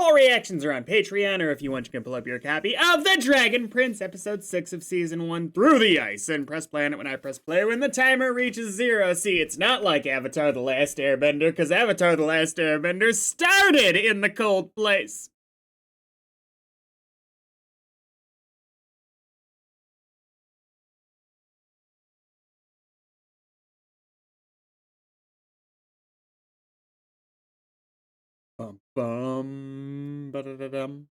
All reactions are on Patreon, or if you want, you can pull up your copy of The Dragon Prince, Episode 6 of Season 1, Through the Ice, and press play on it when I press play when the timer reaches 0. See, it's not like Avatar The Last Airbender, because Avatar The Last Airbender started in the cold place. Bum bum ba da da dum.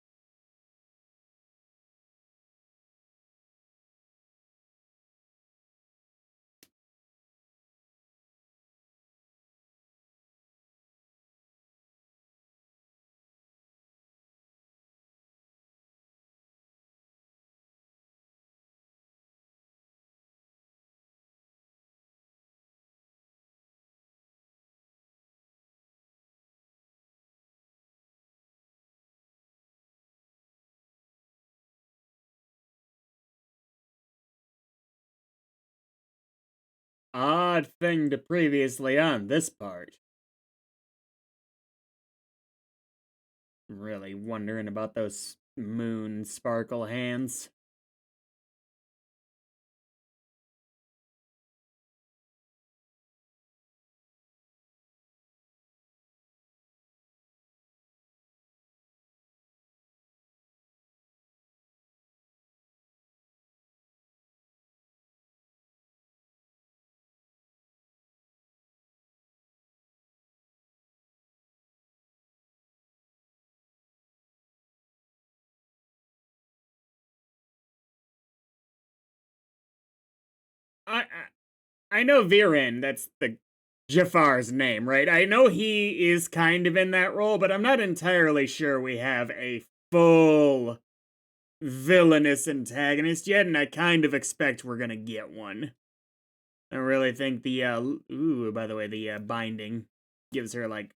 Odd thing to previously on this part. Really wondering about those moon sparkle hands. I, I know Viren, that's the Jafar's name, right? I know he is kind of in that role, but I'm not entirely sure we have a full villainous antagonist yet, and I kind of expect we're gonna get one. I really think the, ooh, by the way, the binding gives her, like,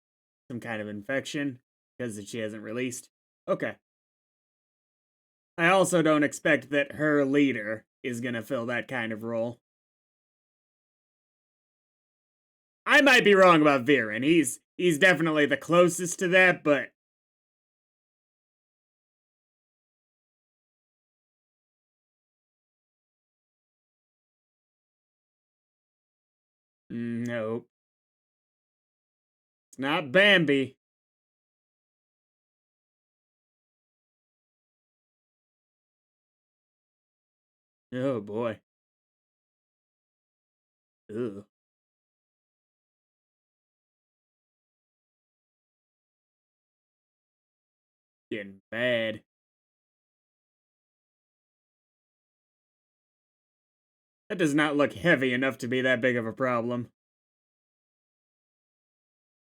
some kind of infection, because she hasn't released. Okay. I also don't expect that her leader is gonna fill that kind of role. I might be wrong about Viren. He's definitely the closest to that, but no. It's not Bambi. Oh boy. Ugh. Getting bad. That does not look heavy enough to be that big of a problem.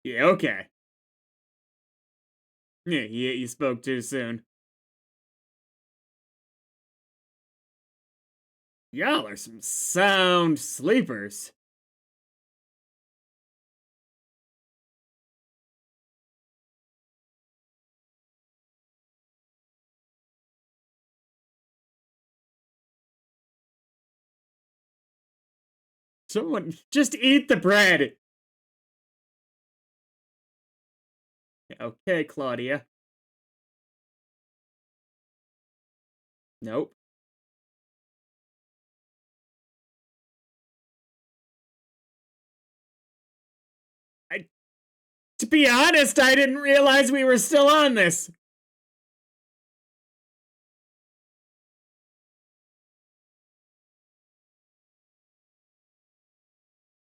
Yeah, okay. Yeah, you spoke too soon. Y'all are some sound sleepers. Someone just eat the bread. Okay, Claudia. Nope. I, to be honest, I didn't realize we were still on this.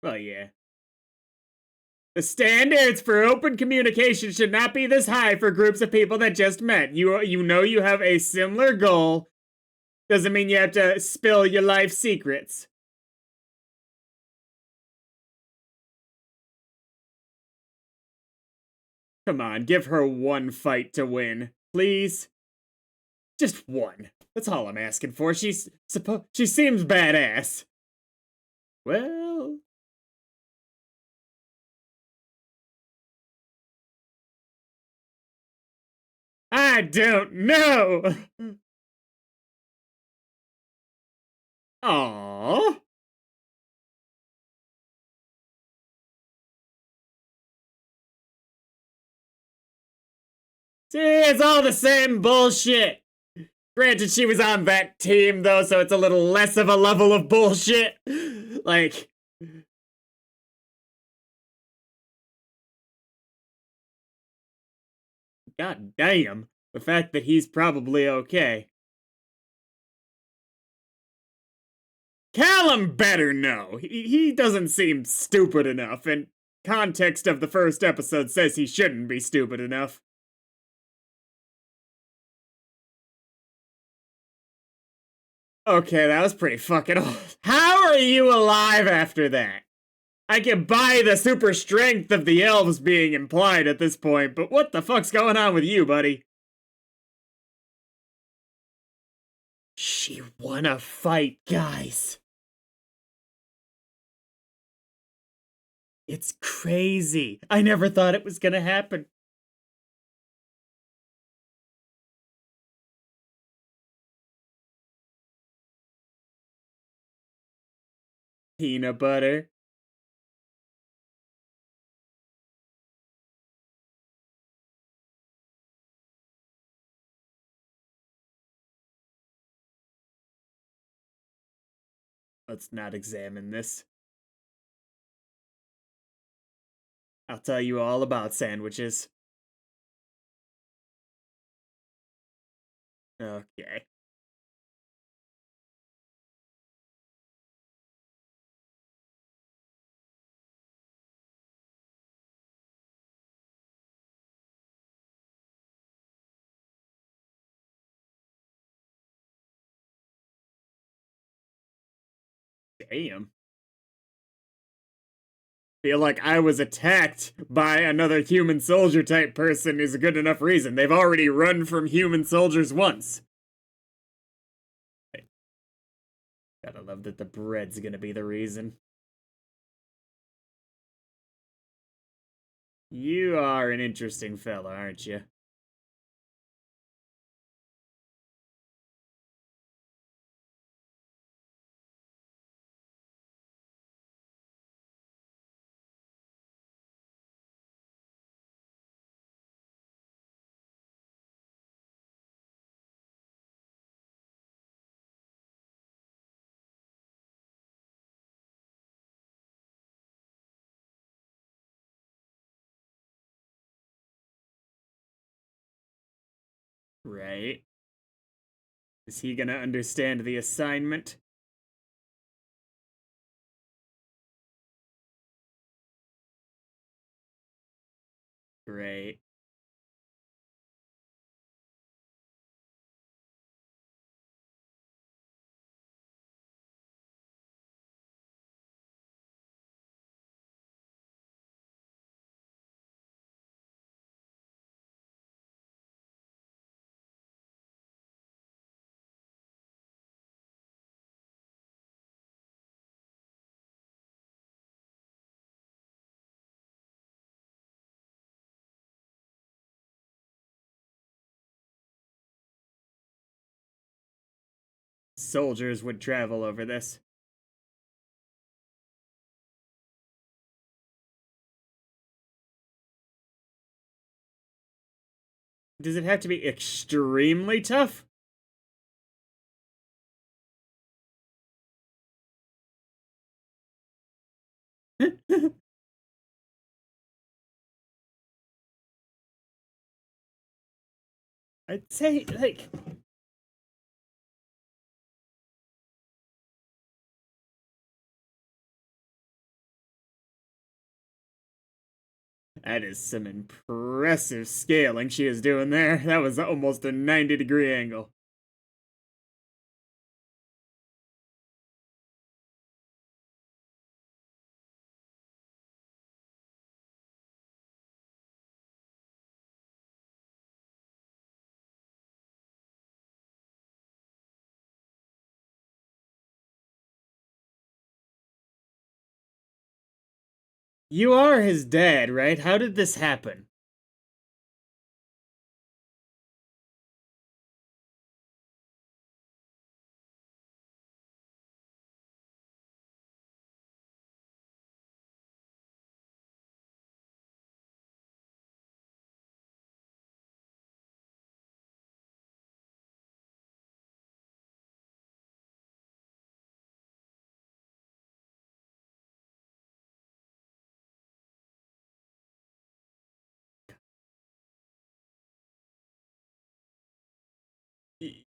Well, yeah. The standards for open communication should not be this high for groups of people that just met. You know you have a similar goal. Doesn't mean you have to spill your life secrets. Come on, give her one fight to win, please. Just one. That's all I'm asking for. She seems badass. Well, I don't know. Aww. See, it's all the same bullshit. Granted, she was on that team, though, so it's a little less of a level of bullshit. Like, god damn. The fact that he's probably okay. Callum better know. He doesn't seem stupid enough, and context of the first episode says he shouldn't be stupid enough. Okay, that was pretty fucking old. How are you alive after that? I can buy the super strength of the elves being implied at this point, but what the fuck's going on with you, buddy? She won a fight, guys. It's crazy. I never thought it was gonna happen. Peanut butter. Let's not examine this. I'll tell you all about sandwiches. Okay. Damn. Feel like I was attacked by another human soldier type person is a good enough reason. They've already run from human soldiers once. Gotta love that the bread's gonna be the reason. You are an interesting fella, aren't you? Right. Is he gonna understand the assignment? Great. Soldiers would travel over this. Does it have to be extremely tough? I'd say, like, that is some impressive scaling she is doing there. That was almost a 90-degree angle. You are his dad, right? How did this happen?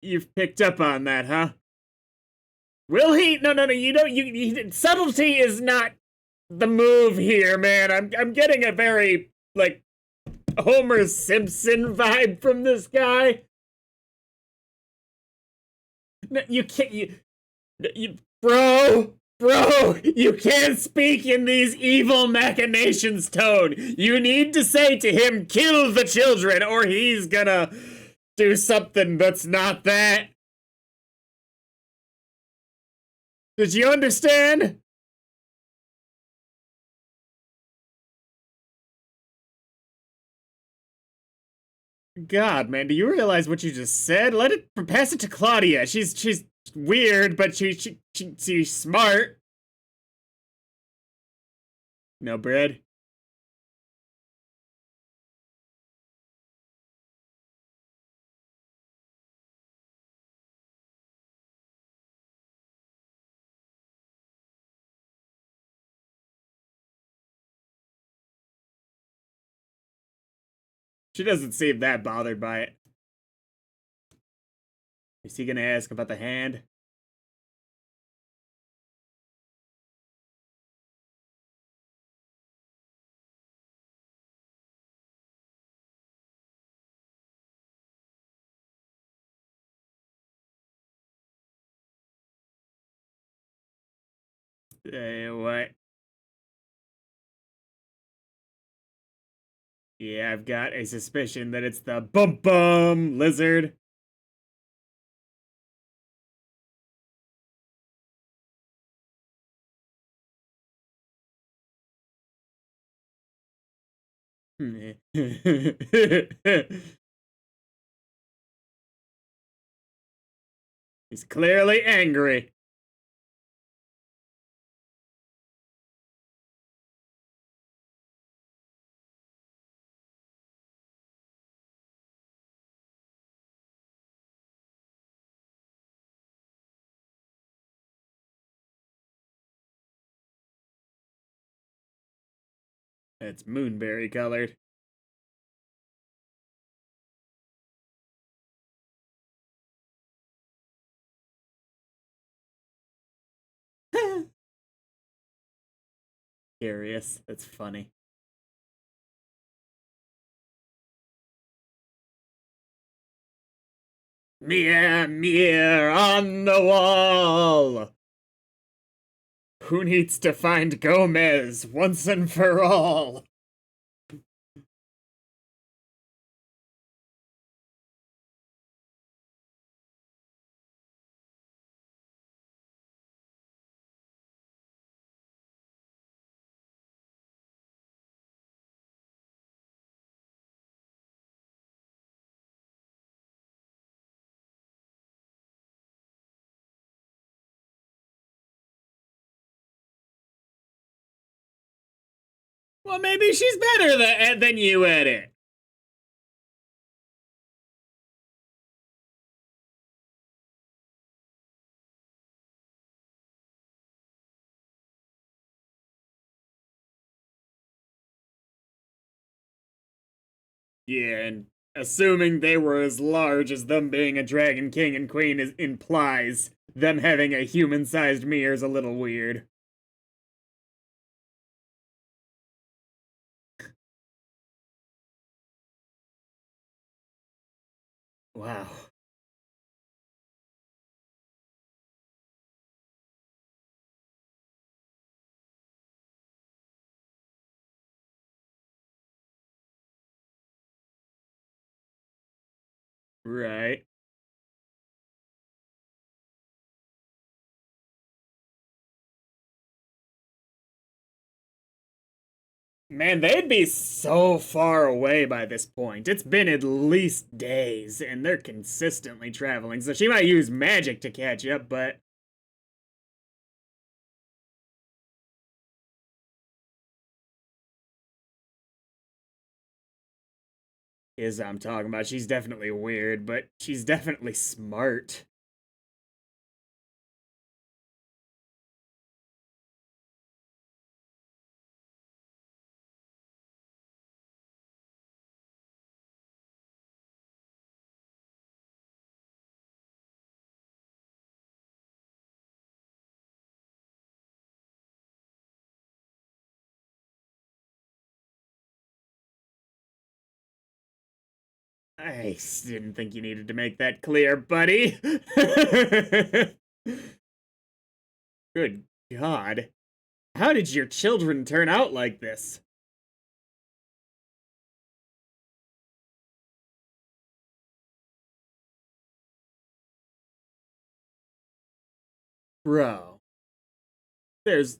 You've picked up on that, huh? Will he? No, no, no. You don't. Subtlety is not the move here, man. I'm getting a very like Homer Simpson vibe from this guy. No, you can't. Bro, you can't speak in these evil machinations tone. You need to say to him, "Kill the children," or he's gonna do something that's not that. Did you understand? God, man, do you realize what you just said? Pass it to Claudia. She's weird, but she's smart. No bread. She doesn't seem that bothered by it. Is he gonna ask about the hand? What? Yeah, I've got a suspicion that it's the bum bum lizard. He's clearly angry. It's moonberry colored. Curious. That's funny. Mirror on the wall. Who needs to find Gomez once and for all? Well, maybe she's better than you at it. Yeah, and assuming they were as large as them being a dragon king and queen implies, them having a human-sized mirror is a little weird. Wow. Right. Man, they'd be so far away by this point. It's been at least days, and they're consistently traveling, so she might use magic to catch up, but is I'm talking about. She's definitely weird, but she's definitely smart. I didn't think you needed to make that clear, buddy. Good God. How did your children turn out like this? Bro, there's...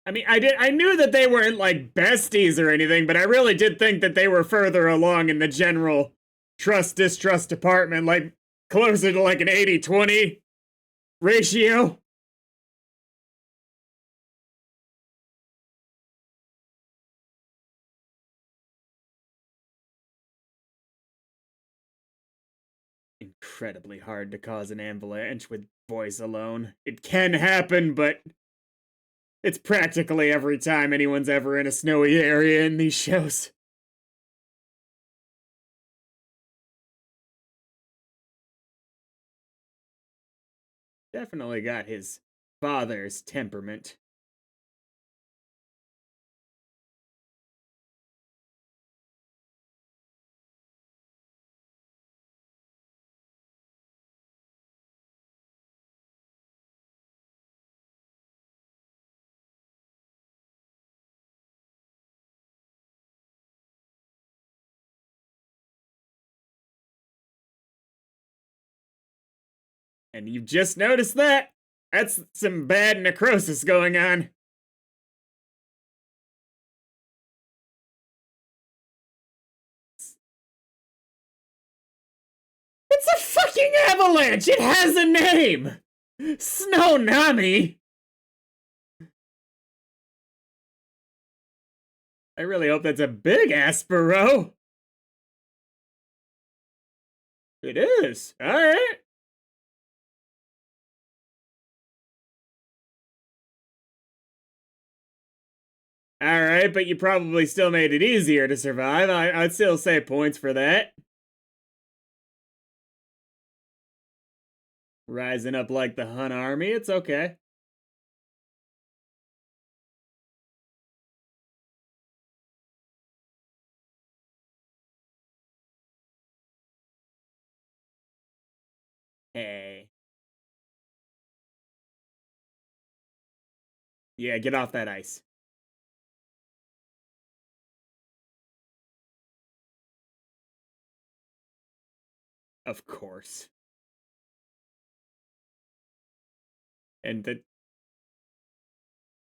I mean, I knew that they weren't like besties or anything, but I really did think that they were further along in the general trust distrust department, like closer to like an 80-20 ratio. Incredibly hard to cause an avalanche with voice alone. It can happen, but it's practically every time anyone's ever in a snowy area in these shows. Definitely got his father's temperament. And you've just noticed that? That's some bad necrosis going on. It's a fucking avalanche! It has a name! Snow Nami! I really hope that's a big Aspero. It is. Alright. Alright, but you probably still made it easier to survive. I'd still say points for that. Rising up like the Hun army, it's okay. Hey. Yeah, get off that ice. Of course. And the...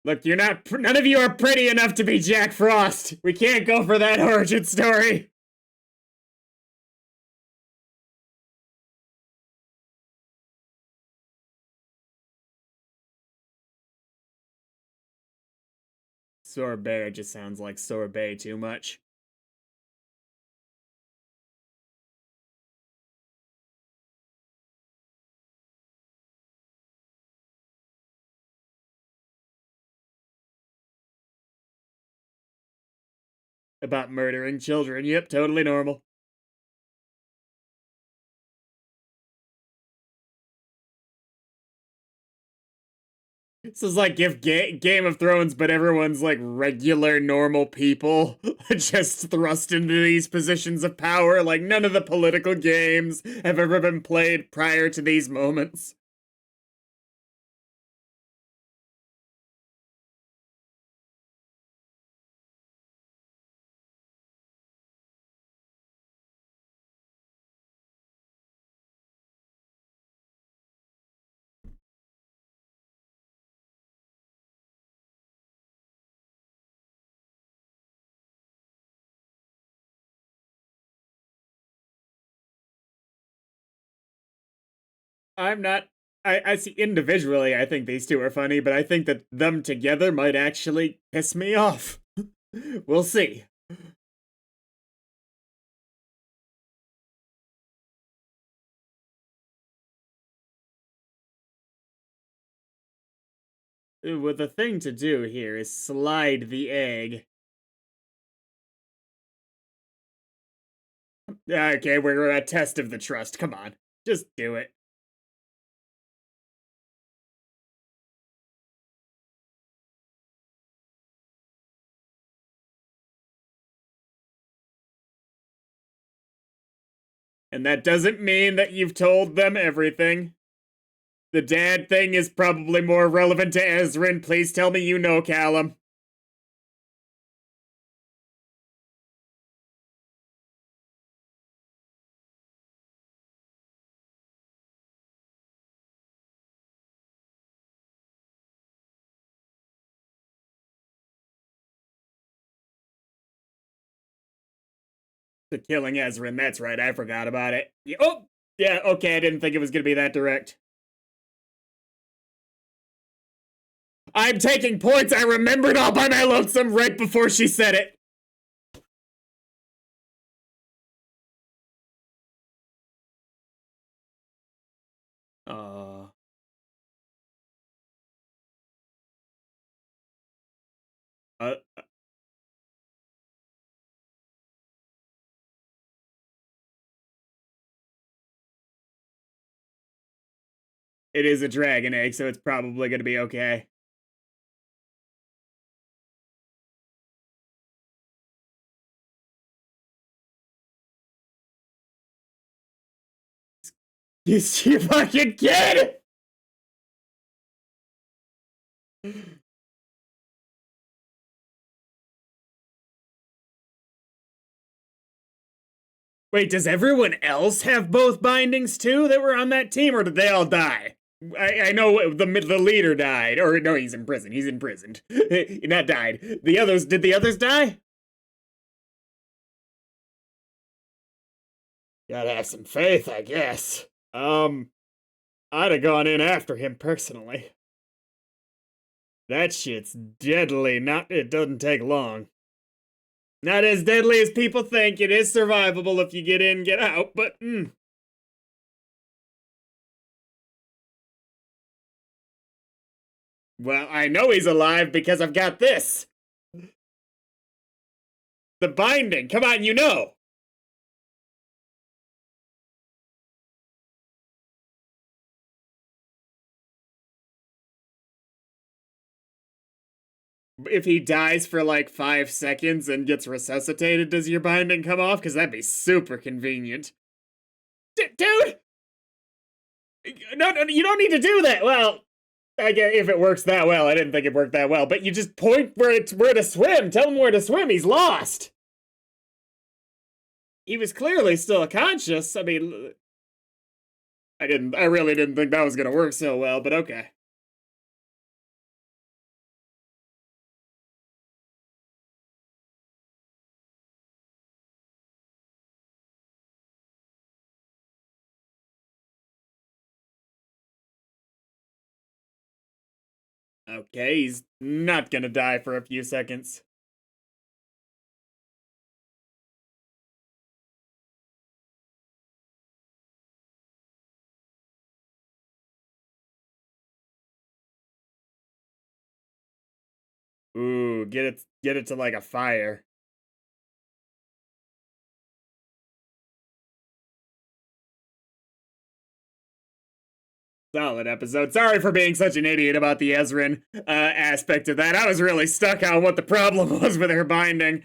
Look, you're not... None of you are pretty enough to be Jack Frost. We can't go for that origin story. Sorbet just sounds like sorbet too much. About murdering children. Yep, totally normal. This is like if Game of Thrones, but everyone's like regular, normal people just thrust into these positions of power. Like none of the political games have ever been played prior to these moments. I'm not. I see individually, I think these two are funny, but I think that them together might actually piss me off. We'll see. Well, the thing to do here is slide the egg. Okay, we're at a test of the trust. Come on. Just do it. And that doesn't mean that you've told them everything. The dad thing is probably more relevant to Ezrin. Please tell me you know, Callum. The killing Ezrin, that's right, I forgot about it. Oh, yeah, okay, I didn't think it was gonna be that direct. I'm taking points, I remembered all by my lonesome right before she said it. Uh, uh, it is a dragon egg, so it's probably gonna be okay. You fucking kid! Wait, does everyone else have both bindings too that were on that team, or did they all die? I know the leader died, or no, he's in prison. He's imprisoned. Not died. The others, did the others die? Gotta have some faith, I guess. I'd have gone in after him personally. That shit's deadly. It doesn't take long. Not as deadly as people think. It is survivable if you get in, get out, but well, I know he's alive because I've got this. The binding. Come on, you know. If he dies for like 5 seconds and gets resuscitated, does your binding come off? Because that'd be super convenient. Dude! No, you don't need to do that. Well, I guess if it works that well, I didn't think it worked that well. But you just point where to swim. Tell him where to swim. He's lost. He was clearly still conscious. I mean, I really didn't think that was gonna work so well. But okay. Okay, he's not gonna die for a few seconds. Ooh, get it to like a fire. Solid episode. Sorry for being such an idiot about the Ezrin aspect of that. I was really stuck on what the problem was with her binding.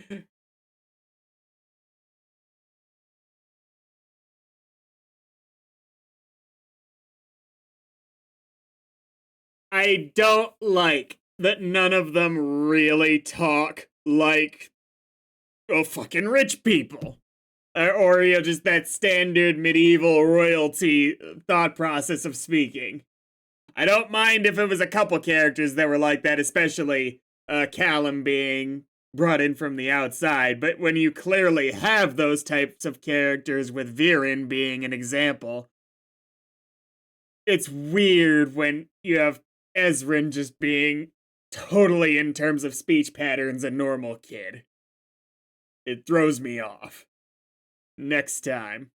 I don't like that none of them really talk like fucking rich people. Or, you know, just that standard medieval royalty thought process of speaking. I don't mind if it was a couple characters that were like that, especially Callum being brought in from the outside. But when you clearly have those types of characters, with Viren being an example, it's weird when you have Ezrin just being totally, in terms of speech patterns, a normal kid. It throws me off. Next time.